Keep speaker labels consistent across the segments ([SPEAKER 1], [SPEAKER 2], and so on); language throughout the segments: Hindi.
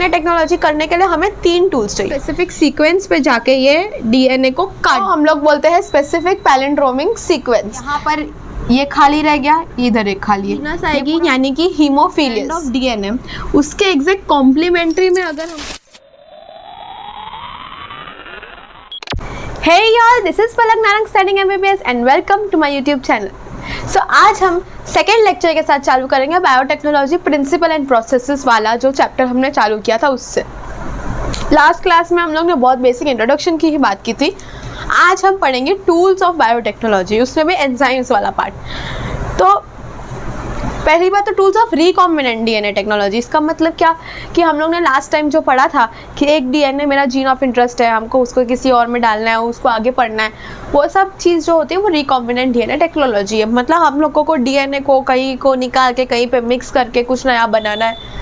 [SPEAKER 1] डीएनए टेक्नोलॉजी करने के लिए हमें 3 टूल्स चाहिए। स्पेसिफिक सीक्वेंस पे जाके ये डीएनए को काट, हम लोग बोलते हैं स्पेसिफिक पैलिंड्रोमिक सीक्वेंस। यहाँ पर ये खाली रह गया, इधर एक खाली है, आएगी यानी कि हीमोफिलियस ऑफ डीएनए। उसके एग्जैक्ट कॉम्प्लीमेंट्री में अगर हम Hey y'all, this is Palak Narang studying MBBS and welcome to my YouTube channel. So आज हम सेकेंड लेक्चर के साथ चालू करेंगे बायोटेक्नोलॉजी प्रिंसिपल एंड प्रोसेसेस वाला जो चैप्टर हमने चालू किया था उससे। लास्ट क्लास में हम लोग ने बहुत बेसिक इंट्रोडक्शन की ही बात की थी। आज हम पढ़ेंगे टूल्स ऑफ बायोटेक्नोलॉजी, उसमें भी एंजाइम्स वाला पार्ट। तो पहली बात तो tools of recombinant DNA technology. इसका मतलब क्या कि हम लोग ने लास्ट टाइम जो पढ़ा था कि एक डीएनए मेरा जीन ऑफ इंटरेस्ट है, हमको उसको किसी और में डालना है, उसको आगे पढ़ना है, वो सब चीज़ जो होती है वो रिकॉम्बिनेंट डीएनए टेक्नोलॉजी है। मतलब हम लोगों को डीएनए को कहीं को निकाल के कहीं पे मिक्स करके कुछ नया बनाना है,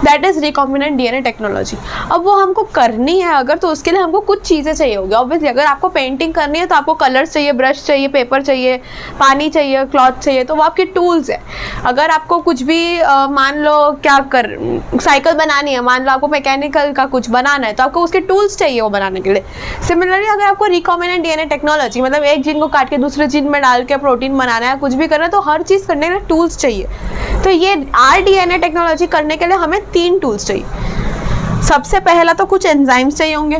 [SPEAKER 1] that is recombinant DNA technology. अब वो हमको करनी है अगर, तो उसके लिए हमको कुछ चीज़ें चाहिए होगी। ऑब्वियसली अगर आपको पेंटिंग करनी है तो आपको कलर्स चाहिए, ब्रश चाहिए, पेपर चाहिए, पानी चाहिए, क्लॉथ चाहिए, तो वो आपके टूल्स है। अगर आपको कुछ भी मान लो साइकिल बनानी है, मान लो आपको मैकेनिकल का कुछ बनाना है, तो आपको उसके टूल्स चाहिए वो बनाने के लिए। सिमिलरली अगर आपको रिकॉम्बिनेंट डीएनए टेक्नोलॉजी मतलब एक जीन को काट के दूसरे जीन में डाल के प्रोटीन बनाना है, कुछ भी करना है, तो हर चीज़ करने के लिए टूल्स चाहिए। तो ये आरडीएनए टेक्नोलॉजी करने के लिए हमें 3 टूल्स चाहिए। सबसे पहला तो कुछ एंजाइम्स चाहिए होंगे।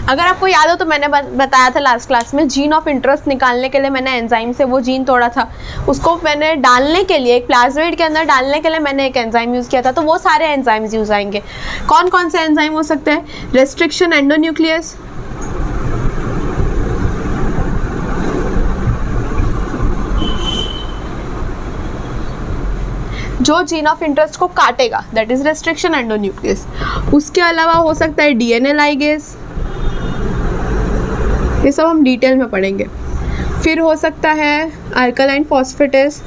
[SPEAKER 1] अगर आपको याद हो तो मैंने बताया था लास्ट क्लास में, जीन ऑफ इंटरेस्ट निकालने के लिए मैंने एंजाइम से वो जीन तोड़ा था, उसको मैंने डालने के लिए एक प्लाज्मिड के अंदर डालने के लिए मैंने एक एंजाइम यूज़ किया था। तो वो सारे एंजाइम्स यूज आएंगे। कौन कौन से एंजाइम हो सकते हैं? रेस्ट्रिक्शन एंडोन्यूक्लियस, जो जीन ऑफ इंटरेस्ट को काटेगा, दैट इज रेस्ट्रिक्शन एंडोन्यूक्लियस। उसके अलावा हो सकता है डीएनए लाइगेज, ये सब हम डिटेल में पढ़ेंगे। फिर हो सकता है अल्कलाइन फॉस्फेटेस,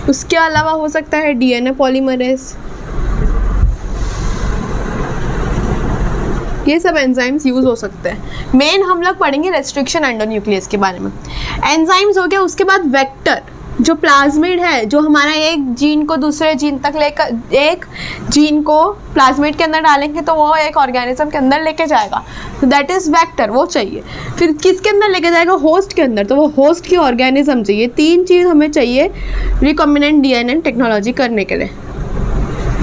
[SPEAKER 1] उसके अलावा हो सकता है डीएनए पॉलीमरेज। ये सब एंजाइम्स यूज हो सकते हैं। मेन हम लोग पढ़ेंगे रेस्ट्रिक्शन एंडोन्यूक्लियस के बारे में। एंजाइम्स हो गया, उसके बाद वेक्टर, जो प्लाज्मिड है, जो हमारा एक जीन को दूसरे जीन तक लेकर, एक जीन को प्लाज्मिड के अंदर डालेंगे तो वो एक ऑर्गेनिज्म के अंदर लेके जाएगा, तो दैट इज वेक्टर, वो चाहिए। फिर किसके अंदर लेके जाएगा? होस्ट के अंदर, तो वो होस्ट की ऑर्गेनिज्म चाहिए। 3 चीज़ हमें चाहिए रिकॉम्बिनेंट डीएनए टेक्नोलॉजी करने के लिए।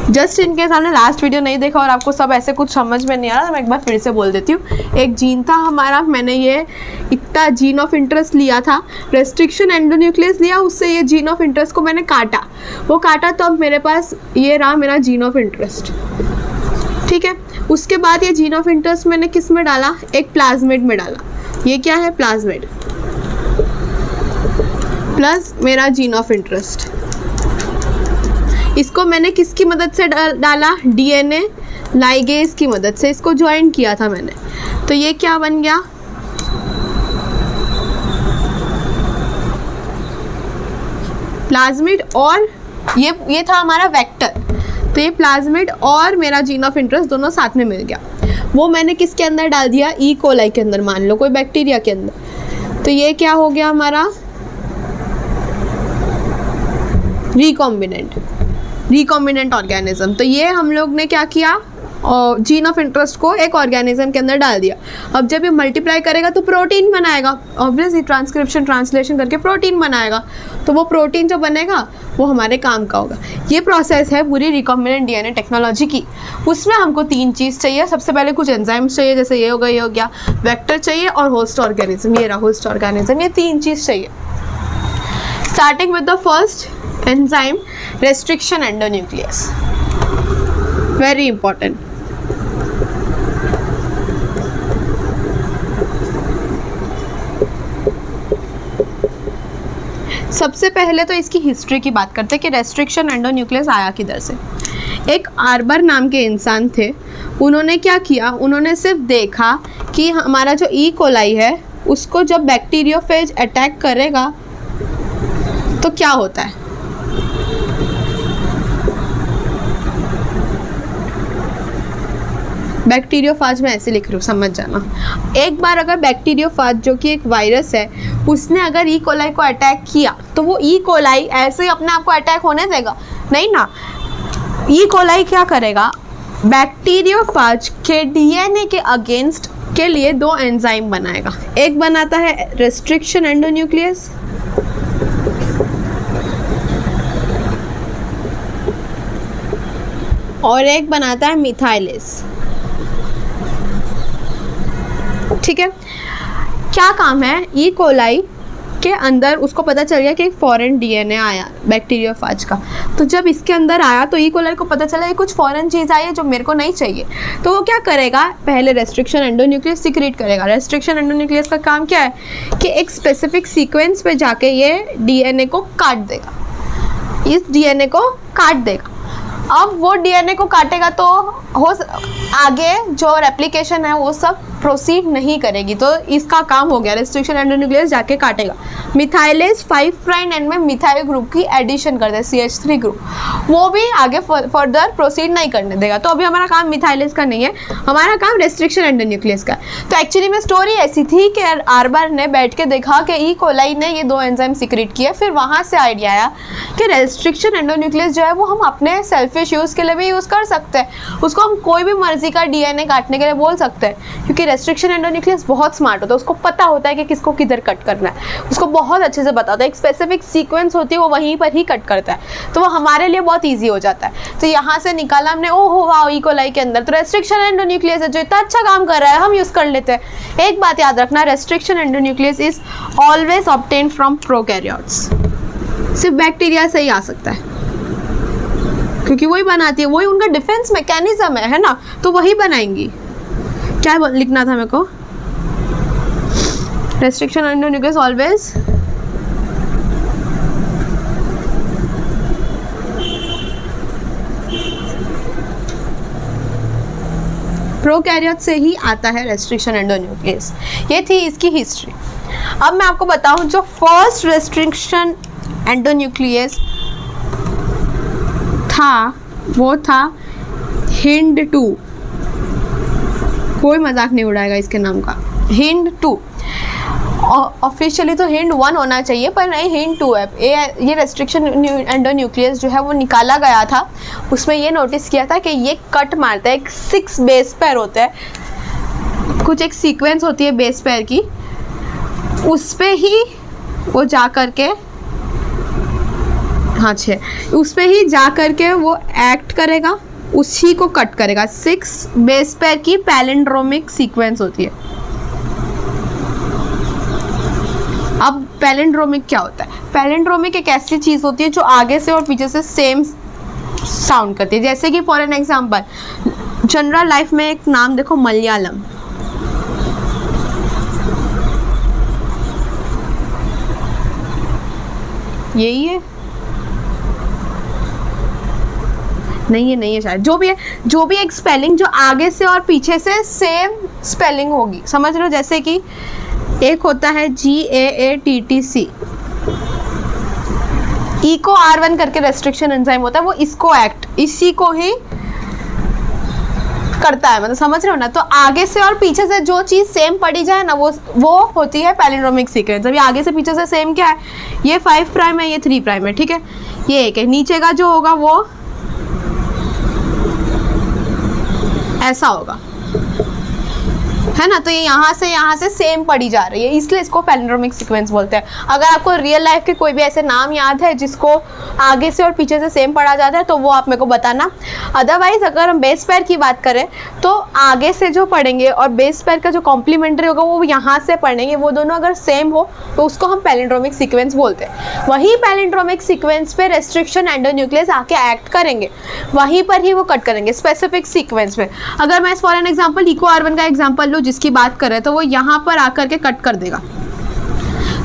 [SPEAKER 1] जस्ट इनके हमने लास्ट वीडियो नहीं देखा और आपको सब ऐसे कुछ समझ में नहीं आ रहा, तो मैं एक बार फिर से बोल देती हूँ। एक जीन था हमारा, मैंने ये इतना जीन ऑफ इंटरेस्ट लिया था, रेस्ट्रिक्शन एंडोन्यूक्लियस लिया, उससे ये जीन ऑफ इंटरेस्ट को मैंने काटा, वो काटा तो अब मेरे पास ये रहा मेरा जीन ऑफ इंटरेस्ट, ठीक है। उसके बाद ये जीन ऑफ इंटरेस्ट मैंने किस में डाला? एक प्लाज्मिड में डाला। ये क्या है? प्लाज्मिड प्लस मेरा जीन ऑफ इंटरेस्ट। इसको मैंने किसकी मदद से डाला? डीएनए लाइगेज की मदद से इसको ज्वाइन किया था मैंने। तो ये क्या बन गया? प्लाज्मिड, और ये था हमारा वेक्टर। तो ये प्लाज्मिड और मेरा जीन ऑफ इंटरेस्ट दोनों साथ में मिल गया। वो मैंने किसके अंदर डाल दिया? ई कोलाई के अंदर, मान लो कोई बैक्टीरिया के अंदर। तो ये क्या हो गया हमारा? Recombinant organism. तो ये हम लोग ने क्या किया? जीन ऑफ इंटरेस्ट को एक ऑर्गेनिज्म के अंदर डाल दिया। अब जब ये मल्टीप्लाई करेगा तो प्रोटीन बनाएगा, ऑब्वियसली ट्रांसक्रिप्शन ट्रांसलेशन करके प्रोटीन बनाएगा। तो वो प्रोटीन जो बनेगा वो हमारे काम का होगा। ये प्रोसेस है पूरी रिकॉम्बिनेंट डीएनए टेक्नोलॉजी की। उसमें हमको 3 चीज़ चाहिए। सबसे पहले कुछ एंजाइम्स चाहिए, जैसे ये हो गया, वेक्टर चाहिए, और होस्ट ऑर्गेनिज्म, ये रहा होस्ट ऑर्गेनिज्म। ये 3 चीज़ चाहिए। Starting with the first enzyme, restriction endonuclease, very important. सबसे पहले तो इसकी हिस्ट्री की बात करते हैं कि रेस्ट्रिक्शन एंडोन्यूक्लियस आया किधर से। एक आर्बर नाम के इंसान थे, उन्होंने क्या किया? उन्होंने सिर्फ देखा कि हमारा जो ई कोलाई है उसको जब बैक्टीरियोफेज अटैक करेगा तो क्या होता है। बैक्टीरियोफाज में ऐसे लिख रही हूँ, समझ जाना। एक बार अगर बैक्टीरियोफाज जो कि एक वायरस है, उसने अगर ई कोलाई को अटैक किया तो वो ई कोलाई ऐसे ही अपने आप को अटैक होने देगा? नहीं ना। ई कोलाई क्या करेगा, बैक्टीरियोफाज के डीएनए के अगेंस्ट के लिए 2 एंजाइम बनाएगा। एक बनाता है रेस्ट्रिक्शन एंडोन्यूक्लियस, और एक बनाता है मिथाइलेस। ठीक है, क्या काम है, ई कोलाई के अंदर उसको पता चल गया कि एक फॉरेन डीएनए आया बैक्टीरियोफाज का। तो जब इसके अंदर आया तो ई कोलाई को पता चला ये कुछ फॉरेन चीज़ आई है जो मेरे को नहीं चाहिए। तो वो क्या करेगा, पहले रेस्ट्रिक्शन एंडोन्यूक्लियस सीक्रेट करेगा। रेस्ट्रिक्शन एंडोन्यूक्लियस का काम क्या है कि एक स्पेसिफिक सीक्वेंस पे जाके ये डीएनए को काट देगा, इस डीएनए को काट देगा। अब वो डीएनए को काटेगा तो आगे जो रेप्लिकेशन है वो सब प्रोसीड नहीं करेगी, तो इसका काम हो गया। रेस्ट्रिक्शन एंडोन्यूक्लियस जाके काटेगा। मिथाइलेज 5 प्राइम एंड में मिथाइल ग्रुप की एडिशन कर दे, CH3 ग्रुप, वो भी आगे फर्दर प्रोसीड नहीं करने देगा। तो अभी हमारा काम मिथाइलेज का नहीं है, हमारा काम रेस्ट्रिक्शन एंडोन्यूक्लियस का। तो एक्चुअली में स्टोरी ऐसी थी कि आर्बर ने बैठ के देखा कि ई कोलाई ने ये 2 एंजाइम सीक्रेट किए, फिर वहाँ से आइडिया आया कि रेस्ट्रिक्शन एंडोन्यूक्लियस जो है वो हम अपने सेल्फिश यूज़ के लिए भी यूज़ कर सकते हैं। उसको हम कोई भी मर्जी का डीएनए काटने के लिए बोल सकते हैं, क्योंकि रेस्ट्रिक्शन एंडोन्यूक्लियस बहुत स्मार्ट होता है, उसको पता होता है कि किसको किधर कट करना है, उसको बहुत अच्छे से पता होता है। एक स्पेसिफिक सीक्वेंस होती है, वो वहीं पर ही कट करता है, तो वो हमारे लिए बहुत ईजी हो जाता है। तो यहाँ से निकाला हमने, ओहो वाह, ई कोलाई के अंदर तो रेस्ट्रिक्शन एंडोन्यूक्लियस है जो इतना अच्छा काम कर रहा है, हम यूज़ कर लेते हैं। एक बात याद रखना, restriction endonuclease is always obtain from prokaryotes, सिर्फ बैक्टीरिया से ही आ सकता है, क्योंकि वही बनाती है, वही उनका डिफेंस मैकेनिज्म है ना, तो वही बनाएंगी। क्या लिखना था मेरे को, रेस्ट्रिक्शन एंडोन्यूक्लियस ऑलवेज प्रोकैरियोट से ही आता है रेस्ट्रिक्शन एंडोन्यूक्लियस। ये थी इसकी हिस्ट्री। अब मैं आपको बताऊं, जो फर्स्ट रेस्ट्रिक्शन एंडोन्यूक्लियस था वो था HIND2। कोई मजाक नहीं उड़ाएगा इसके नाम का, HIND2। ऑफिशियली तो HIND1 होना चाहिए, पर नहीं, HIND2 है। ये रेस्ट्रिक्शन एंडोन्यूक्लियस जो है वो निकाला गया था, उसमें ये नोटिस किया था कि ये कट मारता है, एक 6 बेस पेयर होता है, कुछ एक सीक्वेंस होती है बेस पेयर की, उस पे ही वो जा करके, हाँ 6, उस पे ही जा करके वो एक्ट करेगा, उसी को कट करेगा। 6 बेस पेयर की पैलिंड्रोमिक सीक्वेंस होती है। अब पैलिंड्रोमिक क्या होता है? पैलिंड्रोमिक एक ऐसी चीज़ होती है जो आगे से और पीछे से सेम साउंड करती है। जैसे कि for an example, general life में एक नाम देखो, मलयालम। यही है, नहीं है शायद, जो भी एक स्पेलिंग जो आगे से और पीछे से सेम स्पेलिंग होगी, समझ रहे हो? जैसे कि एक होता है GAATTC, इको R1 करके रेस्ट्रिक्शन एंजाइम होता है, वो इसको इसी को ही करता है, मतलब समझ रहे हो ना? तो आगे से और पीछे से जो चीज़ सेम पड़ी जाए ना, वो होती है पैलिंड्रोमिक सीक्वेंस। अभी आगे से पीछे से सेम क्या है, ये 5 प्राइम है, ये 3 प्राइम है, ठीक है, ये एक है। नीचे का जो होगा वो ऐसा होगा, है ना? तो ये यहाँ से सेम पड़ी जा रही है, इसलिए इसको पैलिंड्रोमिक सीक्वेंस बोलते हैं। अगर आपको रियल लाइफ के कोई भी ऐसे नाम याद है जिसको आगे से और पीछे से सेम पढ़ा जाता है तो वो आप मेरे को बताना। अदरवाइज अगर हम बेस पेयर की बात करें तो आगे से जो पढ़ेंगे और बेस पेयर का जो कॉम्प्लीमेंट्री होगा वो यहाँ से पढ़ेंगे, वो दोनों अगर सेम हो तो उसको हम पैलिंड्रोमिक सीक्वेंस बोलते हैं। वही पैलिंड्रोमिक सीक्वेंस पे रेस्ट्रिक्शन एंडोन्यूक्लियस आके एक्ट करेंगे, वहीं पर ही वो कट करेंगे स्पेसिफिक सीक्वेंस में। अगर मैं for an example eco R1 का एग्जाम्पल लूँ जिसकी बात करें, तो वो यहाँ पर आकर के कट कर देगा।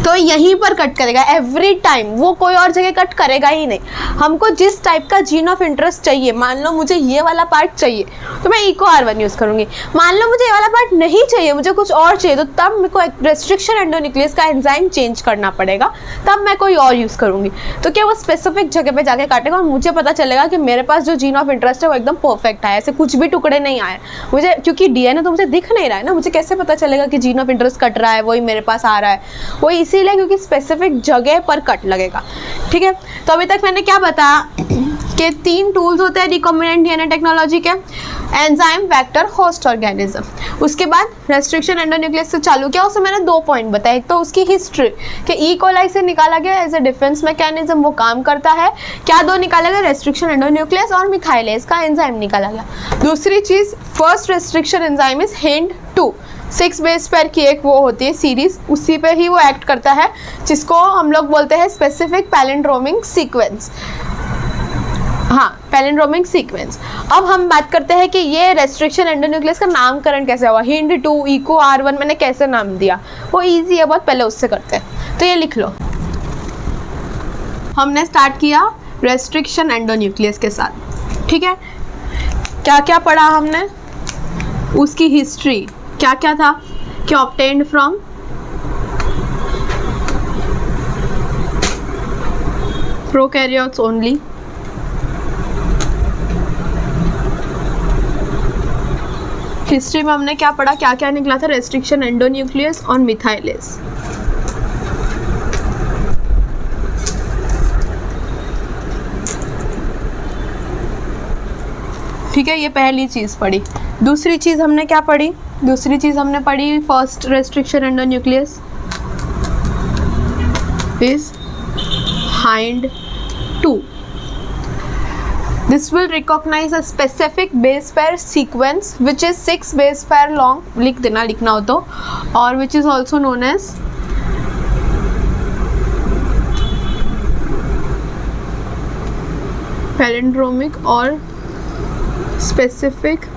[SPEAKER 1] तो यहीं पर कट करेगा एवरी टाइम, वो कोई और जगह कट करेगा ही नहीं। हमको जिस टाइप का जीन ऑफ इंटरेस्ट चाहिए, मान लो मुझे ये वाला पार्ट चाहिए तो मैं EcoR1 यूज़ करूँगी। मान लो मुझे ये वाला पार्ट नहीं चाहिए, मुझे कुछ और चाहिए, तो तब मेरे को रेस्ट्रिक्शन एंडोन्यूक्लियस का एंजाइम चेंज करना पड़ेगा, तब मैं कोई और यूज़ करूँगी। तो क्या वो स्पेसिफिक जगह पे जाके काटेगा और मुझे पता चलेगा कि मेरे पास जो जीन ऑफ इंटरेस्ट है वो एकदम परफेक्ट है, ऐसे कुछ भी टुकड़े नहीं आए मुझे, क्योंकि DNA तो मुझे दिख नहीं रहा है ना, मुझे कैसे पता चलेगा कि जीन ऑफ इंटरेस्ट कट रहा है, वही मेरे पास आ रहा है, वही इसीलिए क्योंकि स्पेसिफिक जगह पर कट लगेगा। ठीक है, तो अभी तक मैंने क्या बताया कि 3 टूल्स होते हैं रिकॉम्बिनेंट DNA टेक्नोलॉजी के, एंजाइम, वेक्टर, होस्ट ऑर्गेनिज्म। उसके बाद रेस्ट्रिक्शन एंडोन्यूक्लियस से चालू किया, उससे मैंने 2 पॉइंट बताए। एक तो उसकी हिस्ट्री कि E. coli से निकाला गया एज ए डिफेंस मैकेनिज्म, वो काम करता है क्या, 2 निकाला गया, रेस्ट्रिक्शन एंडोन्यूक्लियस और मिथाइलेज का एंजाइम निकाला गया। दूसरी चीज़, first restriction enzyme is HIND-2, 6 base pair की एक वो होती है सीरीज, उसी पे ही वो एक्ट करता है, जिसको हम लोग बोलते हैं स्पेसिफिक पैलिंड्रोमिक सीक्वेंस। हाँ, पैलिंड्रोमिक सीक्वेंस। अब हम बात करते हैं कि ये रेस्ट्रिक्शन एंडोन्यूक्लियस का नामकरण कैसे हुआ, HIND-2, EcoR1 मैंने कैसे नाम दिया, वो इजी है बहुत, पहले उससे करते हैं। तो ये लिख लो, हमने स्टार्ट किया रेस्ट्रिक्शन एंडोन्यूक्लियस के साथ। ठीक है, क्या क्या पढ़ा हमने, उसकी हिस्ट्री क्या क्या था कि obtained from prokaryotes only, history में हमने क्या पढ़ा, क्या क्या निकला था, रेस्ट्रिक्शन एंडोन्यूक्लियस और मिथाइलेज। ठीक है, ये पहली चीज़ पढ़ी। दूसरी चीज़ हमने क्या पढ़ी, दूसरी चीज़ हमने पढ़ी first restriction endonuclease is HIND-2. This will recognize a specific base pair sequence which is 6 base pair long, लिख देना लिखना हो तो, और which is also known as palindromic और specific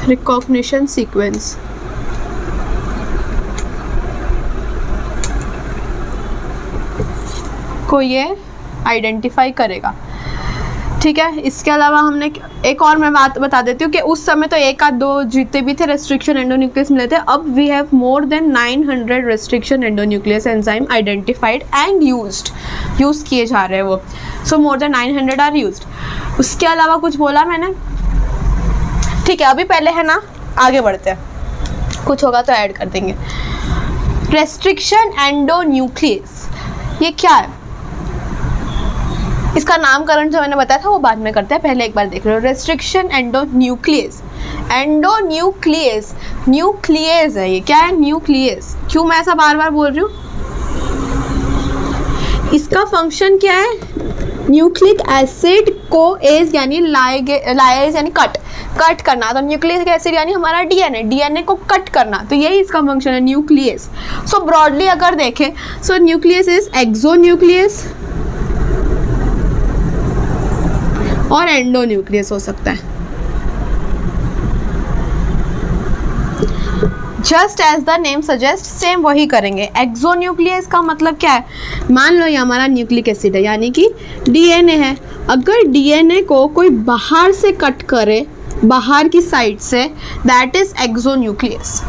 [SPEAKER 1] recognition sequence। को ये आइडेंटिफाई करेगा। ठीक है, इसके अलावा हमने एक और मैं बात बता देती हूँ कि उस समय तो 1 आध 2 जितने भी थे रेस्ट्रिक्शन एंडोन्यूक्लियस मिले थे, अब we have more than 900 restriction endonucleases enzyme identified and use किए जा रहे हैं वो। So more than 900 are used. उसके अलावा कुछ बोला मैंने? ठीक है, अभी पहले है ना, आगे बढ़ते हैं, कुछ होगा तो ऐड कर देंगे। रेस्ट्रिक्शन एंडोन्यूक्लियस ये क्या है, इसका नामकरण जो मैंने बताया था वो बाद में करते हैं, पहले एक बार देख लो। रेस्ट्रिक्शन एंडोन्यूक्लियस, एंडोन्यूक्लियस न्यूक्लियस है, ये क्या है, न्यूक्लियस। क्यों मैं ऐसा बार बार बोल रही हूँ, इसका फंक्शन क्या है, न्यूक्लिक एसिड को एज यानी लाइज यानी कट करना, तो न्यूक्लिक एसिड यानी हमारा डीएनए को कट करना, तो यही इसका फंक्शन है न्यूक्लियस। सो ब्रॉडली अगर देखें, सो न्यूक्लियस इज एक्सोन्यूक्लियस और एंडोन्यूक्लियस हो सकता है। Just as the name suggest, same वही करेंगे। एक्सोन्यूक्लियस का मतलब क्या है, मान लो ये हमारा न्यूक्लिक एसिड है यानी कि डीएनए है, अगर डीएनए को कोई बाहर से कट करे, बाहर की साइड से, दैट इज एक्सोन्यूक्लियस।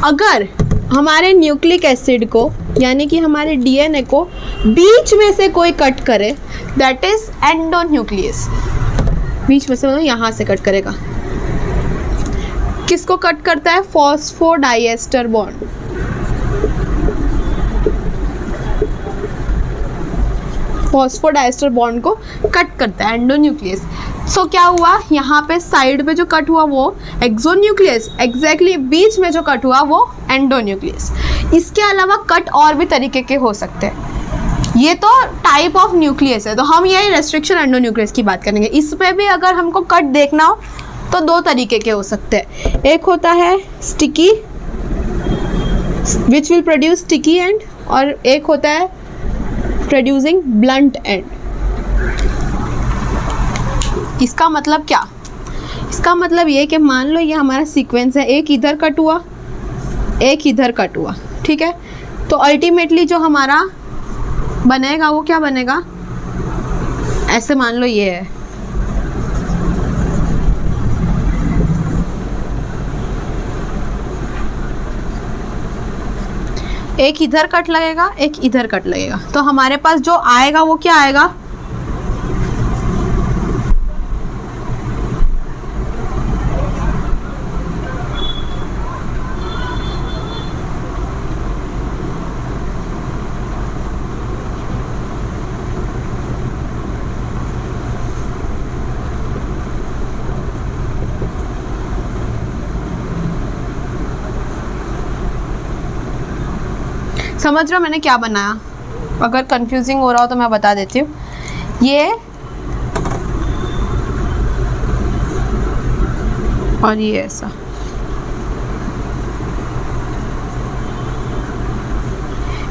[SPEAKER 1] अगर हमारे न्यूक्लिक एसिड को यानी कि हमारे डीएनए को बीच में से कोई कट करे, दैट इज एंडोन्यूक्लियस। बीच में से मतलब यहाँ से कट करेगा, किसको कट करता है, फॉस्फोडाइएस्टर बॉन्ड। फॉस्फोडाइएस्टर बॉन्ड को कट करता है एंडोन्यूक्लियस। सो क्या हुआ, यहाँ पे साइड पे जो कट हुआ वो एक्सोन्यूक्लियस, एग्जैक्टली बीच में जो कट हुआ वो एंडोन्यूक्लियस। इसके अलावा कट और भी तरीके के हो सकते हैं, ये तो टाइप ऑफ न्यूक्लियस है, तो हम यही रेस्ट्रिक्शन एंडोन्यूक्लियस की बात करेंगे। इस पे भी अगर हमको कट देखना हो तो 2 तरीके के हो सकते हैं, एक होता है sticky which will produce sticky and, और एक होता है प्रोड्यूसिंग ब्लंट एंड। इसका मतलब क्या, इसका मतलब ये कि मान लो ये हमारा सीक्वेंस है, एक इधर कट हुआ एक इधर कट हुआ, ठीक है, तो अल्टीमेटली जो हमारा बनेगा वो क्या बनेगा, ऐसे मान लो ये है, एक इधर कट लगेगा, एक इधर कट लगेगा, तो हमारे पास जो आएगा वो क्या आएगा, समझ रहे हो मैंने क्या बनाया? अगर कंफ्यूजिंग हो रहा हो तो मैं बता देती हूँ। ये और ये ऐसा,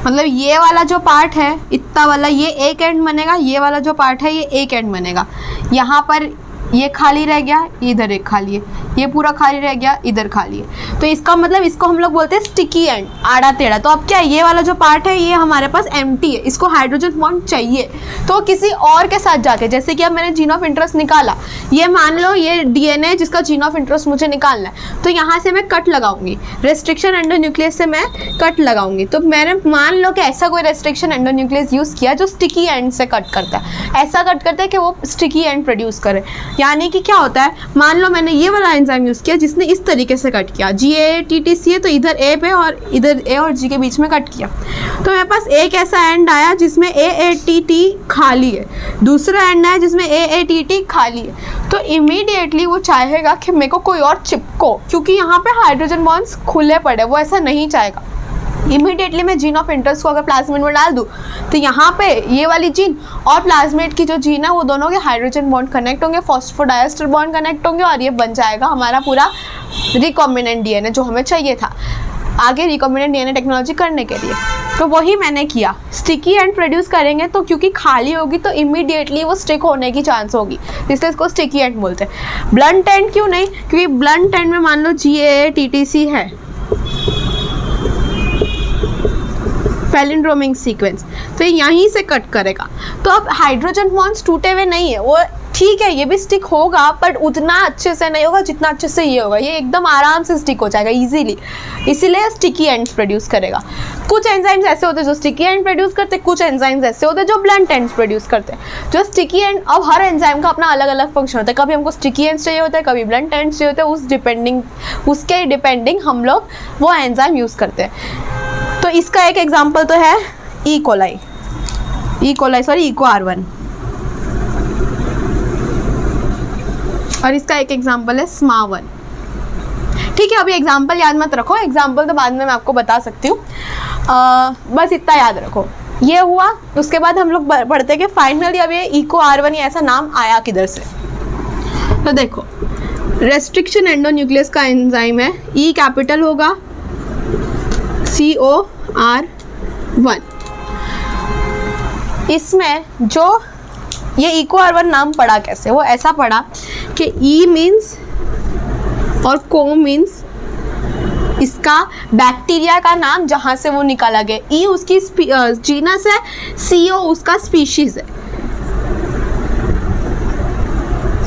[SPEAKER 1] मतलब ये वाला जो पार्ट है इतना वाला ये एक एंड बनेगा, ये वाला जो पार्ट है ये एक एंड बनेगा। यहाँ पर ये खाली रह गया, इधर एक खाली है, ये पूरा खाली रह गया, इधर खाली है। तो इसका मतलब इसको हम लोग बोलते हैं स्टिकी एंड, आड़ा टेढ़ा। तो अब क्या है, ये वाला जो पार्ट है ये हमारे पास एम्प्टी है, इसको हाइड्रोजन बॉन्ड चाहिए। तो किसी और के साथ जाके, जैसे कि अब मैंने जीन ऑफ इंटरेस्ट निकाला, ये मान लो ये डीएनए जिसका जीन ऑफ इंटरेस्ट मुझे निकालना है, तो यहाँ से मैं कट लगाऊंगी, रेस्ट्रिक्शन एंडोन्यूक्लियस से मैं कट लगाऊंगी। तो मैंने मान लो कि ऐसा कोई रेस्ट्रिक्शन एंडोन्यूक्लियस यूज़ किया जो स्टिकी एंड से कट करता है, ऐसा कट करता है कि वो स्टिकी एंड प्रोड्यूस करे। यानी कि क्या होता है, मान लो मैंने ये वाला एंजाइम यूज़ किया जिसने इस तरीके से कट किया, GATTC है तो इधर A पे और इधर A और G के बीच में कट किया, तो मेरे पास एक ऐसा एंड आया जिसमें AATT खाली है, दूसरा एंड आया जिसमें AATT खाली है। तो इमीडिएटली वो चाहेगा कि मेरे को कोई और चिपको, क्योंकि यहाँ पे हाइड्रोजन बॉन्ड्स खुले पड़े, वो ऐसा नहीं चाहेगा। इमीडिएटली मैं जीन ऑफ इंटरेस्ट को अगर प्लाज्मिड में डाल दूँ तो यहाँ पे ये वाली जीन और प्लाज्मिड की जो जीन है वो दोनों के हाइड्रोजन बॉन्ड कनेक्ट होंगे, फॉस्फोडाइस्टर बॉन्ड कनेक्ट होंगे, और ये बन जाएगा हमारा पूरा रिकॉम्बिनेंट डीएनए जो हमें चाहिए था आगे रिकॉम्बिनेंट डीएनए टेक्नोलॉजी करने के लिए। तो वही मैंने किया, स्टिकी एंड प्रोड्यूस करेंगे तो क्योंकि खाली होगी तो इमीडिएटली वो स्टिक होने की चांस होगी, इसलिए इसको स्टिकी एंड बोलते हैं। ब्लंट एंड क्यों नहीं, क्योंकि ब्लंट एंड में मान लो GATTC है, पैलिंड्रोमिक सीक्वेंस, तो यहीं से कट करेगा। तो अब हाइड्रोजन बॉन्ड्स टूटे हुए नहीं है, वो ठीक है ये भी स्टिक होगा बट उतना अच्छे से नहीं होगा जितना अच्छे से ये होगा, ये एकदम आराम से स्टिक हो जाएगा इजीली, इसीलिए स्टिकी एंड्स प्रोड्यूस करेगा। कुछ एंजाइम्स ऐसे होते हैं जो स्टिकी एंड प्रोड्यूस करते हैं, कुछ एंजाइम्स ऐसे होते हैं जो ब्लंट एंड्स प्रोड्यूस करते हैं। जो स्टिकी एंड, अब हर एंजाइम का अपना अलग अलग फंक्शन होता है, कभी हमको स्टिकी एंड्स चाहिए होता है, कभी ब्लंट एंड्स चाहिए होते हैं, उसके डिपेंडिंग हम लोग वो एंजाइम यूज़ करते हैं। तो इसका एक एग्जाम्पल तो है इको R1, और इसका एक एग्जाम्पल है SMA1। ठीक है, अभी एग्जाम्पल याद मत रखो, एग्जाम्पल तो बाद में मैं आपको बता सकती हूँ, बस इतना याद रखो। ये हुआ, उसके बाद हम लोग पढ़ते कि फाइनली अब ये इको R1 ऐसा नाम आया किधर से। तो देखो, रेस्ट्रिक्शन एंडोन्यूक्लियस का एंजाइम है, E कैपिटल होगा, COR1। इसमें जो ये इको R1 नाम पड़ा कैसे, वो ऐसा पड़ा कि E मीन्स और को मीन्स इसका बैक्टीरिया का नाम जहाँ से वो निकाला गया, E उसकी जीनस है, CO उसका स्पीशीज है।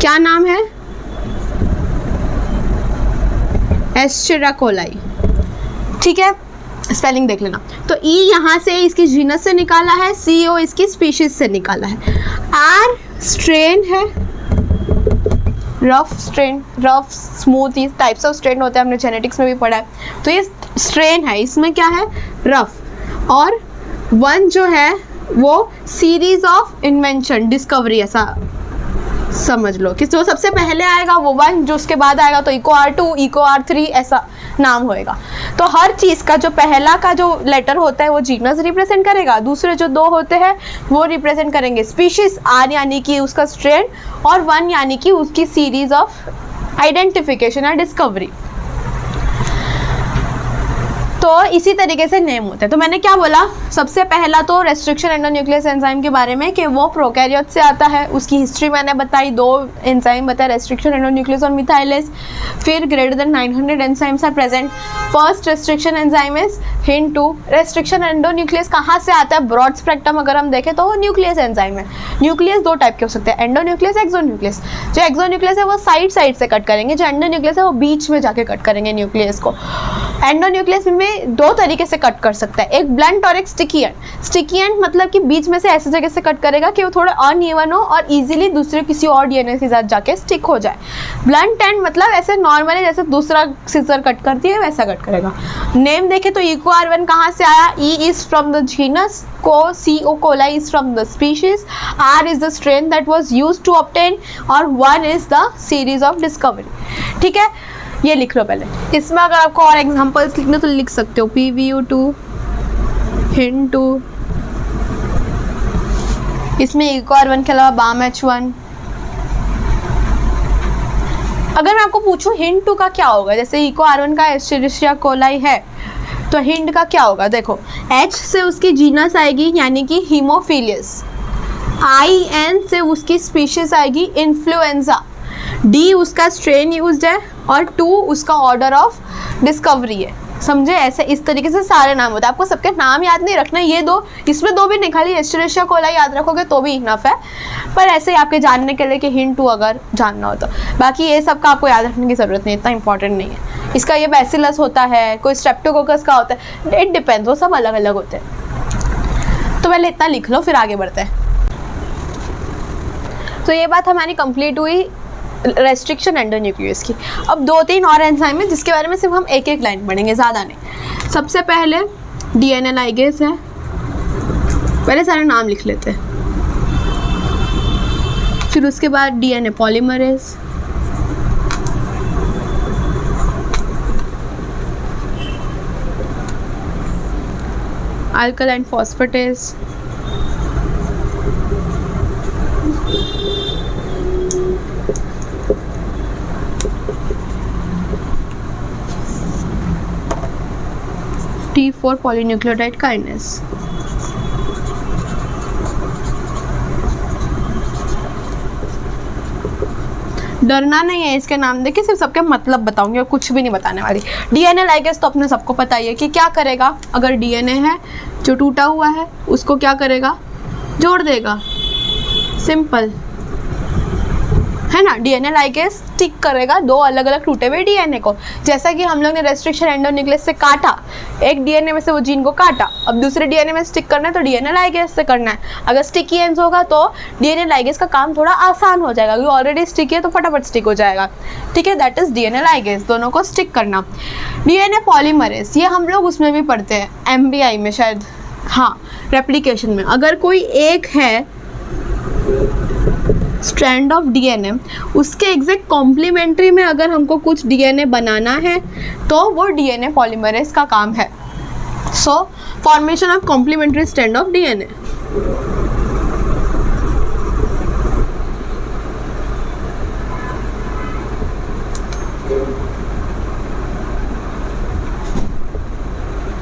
[SPEAKER 1] क्या नाम है, एस्चेरा कोलाई। ठीक है, स्पेलिंग देख लेना। तो E यहाँ से इसकी जीनस से निकाला है, CO इसकी स्पीशीज से निकाला है, R स्ट्रेन है, रफ स्ट्रेन, रफ स्मूथ, इस टाइप्स ऑफ स्ट्रेन होते हैं, हमने जेनेटिक्स में भी पढ़ा है। तो ये स्ट्रेन है, इसमें क्या है, रफ, और 1 जो है वो सीरीज ऑफ इन्वेंशन, डिस्कवरी, ऐसा समझ लो कि जो सबसे पहले आएगा वो 1, जो उसके बाद आएगा तो इको R2, इको R3 ऐसा नाम होएगा। तो हर चीज़ का जो पहला का जो लेटर होता है वो जीनस रिप्रेजेंट करेगा, दूसरे जो 2 होते हैं वो रिप्रेजेंट करेंगे स्पीशीज, R यानी कि उसका स्ट्रेन, और 1 यानी कि उसकी सीरीज ऑफ आइडेंटिफिकेशन या डिस्कवरी। तो इसी तरीके से नेम होता है। तो मैंने क्या बोला, सबसे पहला तो रेस्ट्रिक्शन एंडोन्यूक्लियस एंजाइम के बारे में कि वो प्रोकैरियोट से आता है, उसकी हिस्ट्री मैंने बताई, 2 एंजाइम बताया, रेस्ट्रिक्शन एंडोन्यूक्लियस और मिथाइलेज। फिर greater than 900 enzymes are present. First restriction enzyme is Hind 2, restriction endonucleases कहाँ से आता है? ब्रॉड स्पेक्ट्रम अगर हम देखें तो वो न्यूक्लियस एंजाइम है। न्यूक्लियस दो टाइप के हो सकते हैं, एंडोन्यूक्लियस, एक्सोन्यूक्लियस। जो एक्सोन्यूक्लियस है वो साइड से कट करेंगे, जो एंडोन्यूक्लियस है वो बीच में जाके कट करेंगे न्यूक्लियस को। एंडोन्यूक्लियस में दो तरीके से कट कर सकता है, एक ब्लंट और एक स्टिकी एंड। स्टिकी एंड मतलब कि बीच में से ऐसी जगह से कट करेगा कि वो थोड़ा अनइवन हो और इजीली दूसरे किसी और डीएनए के साथ जाके स्टिक हो जाए। ब्लंट एंड मतलब ऐसे नॉर्मली जैसे दूसरा सीजर कट करती है वैसा कट करेगा। नेम देखे तो EcoR1 कहाँ से आया? E is from the genus CO coli is from the species, R is the strain that was used to obtain और 1 is the series of discovery। ठीक है, ये लिख लो पहले। इसमें अगर आपको और एग्जांपल्स लिखने तो लिख सकते हो PVU2, हिंट 2, इसमें EcoR1 के अलावा BAMH1। अगर मैं आपको पूछूं हिंट 2 का क्या होगा, जैसे EcoR1 का एस्चेरिशिया कोलाई है तो हिंट का क्या होगा? देखो H से उसकी जीनस आएगी यानी कि हीमोफिलियस, IN से उसकी स्पीशीज आएगी इन्फ्लुएंजा, D उसका स्ट्रेन यूज्ड है और 2 उसका ऑर्डर ऑफ डिस्कवरी है। समझे? ऐसे इस तरीके से सारे नाम होते हैं। आपको सबके नाम याद नहीं रखना, ये दो, इसमें दो भी नहीं, खाली एस्चेरिशिया कोलाई याद रखोगे तो भी इनफ है, पर ऐसे ही आपके जानने के लिए कि हिंट 2 अगर जानना हो तो। बाकी ये सब का आपको याद रखने की ज़रूरत नहीं, इतना इंपॉर्टेंट नहीं है। इसका ये बैसिलस होता है, कोई स्ट्रेप्टोकोकस का होता है, इट डिपेंड्स, वो सब अलग अलग होते हैं। तो पहले इतना लिख लो फिर आगे बढ़ते हैं। तो ये बात हमारी कंप्लीट हुई रेस्ट्रिक्शन एंडोन्यूक्लियस की। अब 2-3 और एंजाइम है जिसके बारे में सिर्फ हम एक एक लाइन पढ़ेंगे, ज़्यादा नहीं। सबसे पहले डीएनए लाइगेज है, पहले सारे नाम लिख लेते हैं। फिर उसके बाद DNA polymerase, alkaline phosphatase, T4 polynucleotide kinase. डरना नहीं है इसके नाम देके, सिर्फ सबके मतलब बताऊंगी और कुछ भी नहीं बताने वाली। डीएनए लाइगेज तो अपने सबको पता ही है कि क्या करेगा, अगर डीएनए है जो टूटा हुआ है उसको क्या करेगा? जोड़ देगा, सिंपल है ना। डीएनए लाइगेज स्टिक करेगा दो अलग अलग टूटे हुए डीएनए को। जैसा कि हम लोग ने रेस्ट्रिक्शन एंडोन्यूक्लियस से काटा, एक डीएनए में से वो जीन को काटा, अब दूसरे डीएनए में स्टिक करना है तो डीएनए लाइगेज से करना है। अगर स्टिकी एंड्स होगा तो डीएनए लाइगेज का काम थोड़ा आसान हो जाएगा, क्योंकि ऑलरेडी स्टिकी है तो फटाफट स्टिक हो जाएगा। ठीक है, दैट इज डीएनए लाइगेज, दोनों को स्टिक करना। डीएनए पॉलीमरेज, ये हम लोग उसमें भी पढ़ते हैं, एमबीआई में शायद, हाँ रेप्लिकेशन में। अगर कोई एक है स्ट्रैंड ऑफ डीएनए, उसके एग्जैक्ट कॉम्प्लीमेंट्री में अगर हमको कुछ डीएनए बनाना है तो वो डीएनए पॉलीमरेज का काम है। So formation of complementary strand of DNA.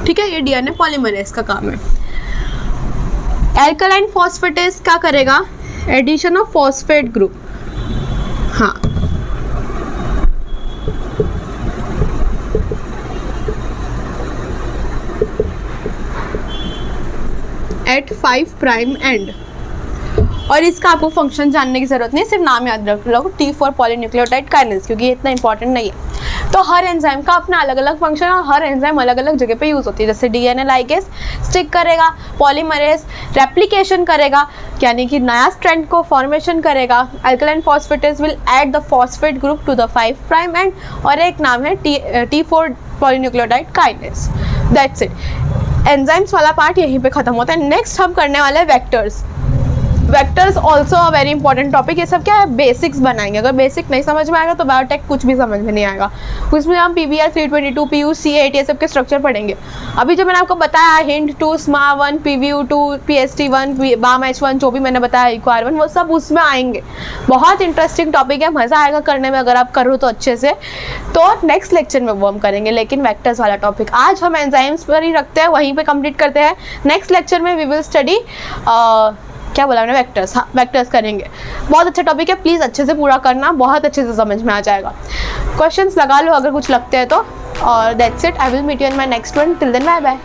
[SPEAKER 1] ठीक है, ये डीएनए पॉलीमरेज का काम है। एल्कलाइन फॉस्फेटेज क्या करेगा? Addition of phosphate group. हाँ, एट 5 प्राइम एंड। और इसका आपको फंक्शन जानने की जरूरत नहीं, सिर्फ नाम याद रख लो, T4 पॉलीन्यूक्लियोटाइड काइनेस, क्योंकि ये इतना इंपॉर्टेंट नहीं है। तो हर एंजाइम का अपना अलग अलग फंक्शन है और हर एंजाइम अलग अलग जगह पे यूज़ होती है। जैसे डीएनए लाइगेज स्टिक करेगा, पॉलीमरेज रेप्लिकेशन करेगा यानी कि नया स्ट्रैंड को फॉर्मेशन करेगा, alkaline phosphatase will add the phosphate group to the 5 prime end, और एक नाम है T4 polynucleotide kinase. That's it. Enzymes वाला पार्ट यहीं पे खत्म होता है। नेक्स्ट हम करने वाले हैं vectors. Vectors also a very important topic. ये सब क्या है? बेसिक्स बनाएंगे। अगर बेसिक नहीं समझ में आएगा तो बायोटेक कुछ भी समझ में नहीं आएगा। उसमें हम PBR 322, PU, C8 ये सब के स्ट्रक्चर पढ़ेंगे। अभी जो मैंने आपको बताया hint 2, SMA1, PVU2, PST1, BAMH1, जो भी मैंने बताया EcoR1, वो सब उसमें आएंगे। बहुत इंटरेस्टिंग टॉपिक है, मज़ा आएगा करने में अगर आप करो तो अच्छे से। तो नेक्स्ट लेक्चर में वो हम करेंगे, लेकिन वेक्टर्स वाला टॉपिक आज हम एंजाइम्स पर ही रखते हैं, वहीं पर कंप्लीट करते हैं। नेक्स्ट लेक्चर में वी विल स्टडी क्या बोला मैंने? वेक्टर्स। हाँ, वेक्टर्स करेंगे। बहुत अच्छा टॉपिक है, प्लीज़ अच्छे से पूरा करना, बहुत अच्छे से समझ में आ जाएगा। क्वेश्चंस लगा लो अगर कुछ लगते हैं तो। और that's it, I will meet you in my next one, till then bye bye.